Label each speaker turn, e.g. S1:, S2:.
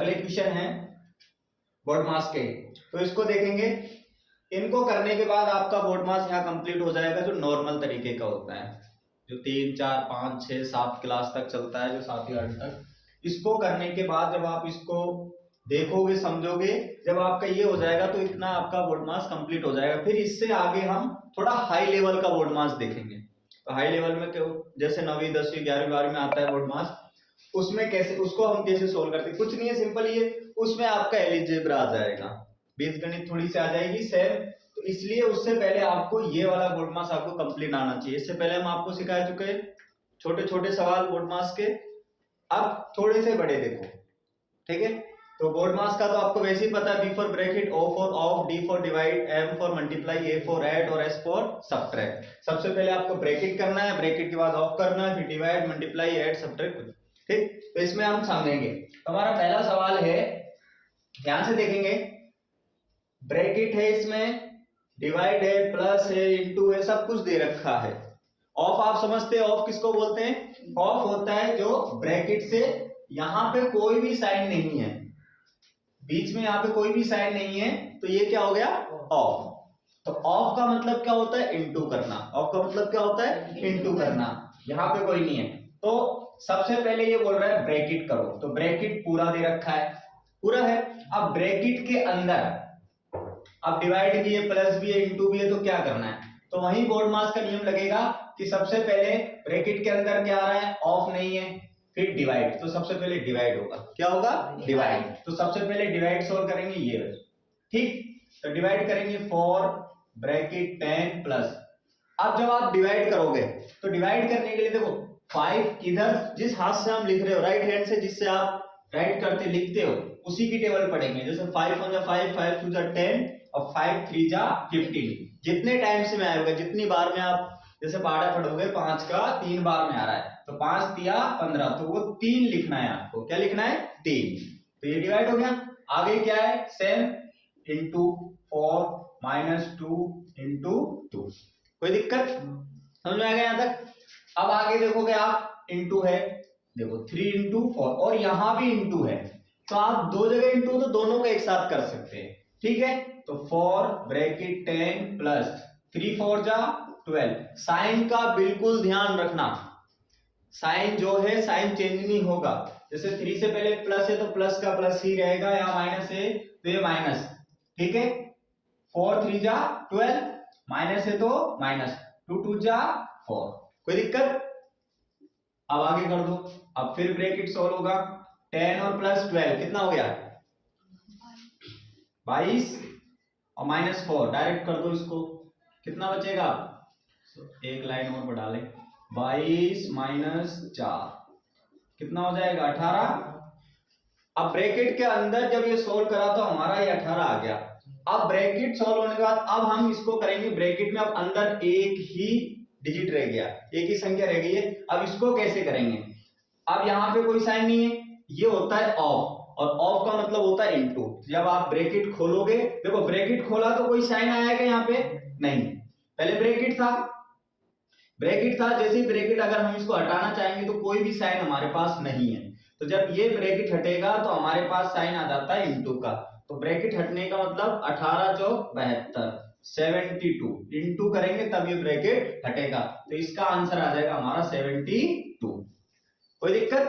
S1: General equation है board मास के, तो इसको देखेंगे। इनको करने के बाद आपका बोर्ड मास यहाँ कंप्लीट हो जाएगा, जो नॉर्मल तरीके का होता है, जो 3, 4, 5, 6, 7 क्लास तक चलता है, जो 7वीं 8वीं तक। इसको करने के बाद जब आप इसको देखोगे समझोगे, जब आपका ये हो जाएगा तो इतना आपका बोर्ड मास कंप्लीट हो जाएगा। फिर इससे आगे हम थोड़ा हाई लेवल का बोर्ड मास देखेंगे। तो हाई लेवल में जैसे 9वीं 10वीं 11वीं 12वीं में आता है बोर्ड मास, उसमें कैसे उसको हम कैसे सोल्व करते हैं, कुछ नहीं है, सिंपल ये उसमें आपका एलिजेब्रा आ जाएगा, बीजगणित थोड़ी सी आ जाएगी सेम। तो इसलिए उससे पहले आपको ये वाला बोर्ड मास आपको कंप्लीट आना चाहिए। इससे पहले हम आपको सिखा चुके हैं छोटे छोटे सवाल बोर्ड मास के, अब थोड़े से बड़े देखो, ठीक है। तो बोर्ड मास का तो आपको वैसे ही पता है, B for bracket, O for of, D for divide, M for multiply, A for add और एस फॉर सब्ट्रैक्ट। सबसे पहले आपको ब्रैकेट करना है, ब्रैकेट के बाद ऑफ करना है, फिर डिवाइड, मल्टीप्लाई, ऐड, सब्ट्रैक्ट, ठीक। तो इसमें हम समझेंगे। हमारा पहला सवाल है, ध्यान से देखेंगे, ब्रैकेट है, इसमें डिवाइड है, प्लस है, इनटू है, सब कुछ दे रखा है। ऑफ आप समझते हैं, ऑफ किसको बोलते हैं? ऑफ होता है जो ब्रैकेट से यहां पे कोई भी साइन नहीं है, बीच में यहां पे कोई भी साइन नहीं है, तो ये क्या हो गया? ऑफ। तो ऑफ का मतलब क्या होता है? इनटू करना। ऑफ का मतलब क्या होता है? इनटू करना। यहां पे कोई नहीं है, तो सबसे पहले ये बोल रहा है ब्रैकेट करो, तो ब्रैकेट पूरा दे रखा है, पूरा है। अब ब्रैकेट के अंदर अब डिवाइड भी है, प्लस भी है, इनटू भी है, तो क्या करना है? तो वही बोर्ड मास का नियम लगेगा कि सबसे पहले ब्रैकेट के अंदर क्या आ रहा है? ऑफ नहीं है, फिर डिवाइड, तो सबसे पहले डिवाइड होगा। क्या होगा? डिवाइड। तो सबसे पहले डिवाइड सोल्व करेंगे, ये ठीक। तो डिवाइड करेंगे 4 ब्रैकेट 10 प्लस। अब जब आप डिवाइड करोगे तो डिवाइड करने के लिए देखो 5 इधर जिस हाथ से हम लिख रहे हो, राइट हैंड से जिससे आप राइट करते लिखते हो, उसी की टेबल पढ़ेंगे। जैसे 5 1 जा 5, 5 2 जा 10 और 5 3 जा 15। जितने टाइम से में आएगा, जितनी बार में आप जैसे पहाड़ा पढ़ोगे, 5 का 3 बार में आ रहा है, तो 5 तिया 15, तो वो 3 लिखना है आपको। क्या लिखना है? 3। तो ये डिवाइड हो गया। आगे क्या है? Same into 4 minus 2 into 2। कोई दिक्कत समझ में आ गया यहां तक? अब आगे देखोगे आप, इंटू है, देखो 3 इंटू 4, और यहां भी इंटू है, तो आप दो जगह इंटू, तो दोनों का एक साथ कर सकते हैं, ठीक है। तो 4 ब्रैकेट 10 प्लस 3 4 जा 12। साइन का बिल्कुल ध्यान रखना, साइन जो है साइन चेंज नहीं होगा। जैसे 3 से पहले प्लस है तो प्लस का प्लस ही रहेगा, यहाँ माइनस है तो ये माइनस, ठीक है। 4 3 जा 12, माइनस है तो माइनस, 2 2 जा 4। कोई दिक्कत? अब आगे कर दो। अब फिर ब्रैकेट सोल्व होगा, 10 और प्लस 12 कितना हो गया? 22 और माइनस 4, डायरेक्ट कर दो इसको, कितना बचेगा? एक लाइन और बढ़ा ले, 22 माइनस 4 कितना हो जाएगा? 18। अब ब्रैकेट के अंदर जब ये सोल्व करा तो हमारा ये 18 आ गया। अब ब्रैकेट सोल्व होने के बाद अब हम इसको करेंगे ब्रैकेट में, अब अंदर एक ही डिजिट रह गया, एक ही संख्या रह गई है। अब इसको कैसे करेंगे? अब यहाँ पे कोई साइन नहीं है, ये होता है ऑफ, और ऑफ का मतलब होता है इनटू। जब आप ब्रैकेट खोलोगे, देखो ब्रैकेट खोला तो कोई साइन आएगा यहाँ पे? नहीं, पहले ब्रैकेट था, ब्रैकेट था, जैसे ही ब्रैकेट अगर हम इसको हटाना चाहेंगे तो कोई भी साइन हमारे पास नहीं है। तो जब ये ब्रैकेट हटेगा तो हमारे पास साइन आ जाता है इनटू का। तो ब्रैकेट हटने का मतलब 18 चौक 72, 72 इनटू करेंगे तब ये ब्रैकेट हटेगा। तो इसका आंसर आ जाएगा हमारा 72। कोई दिक्कत?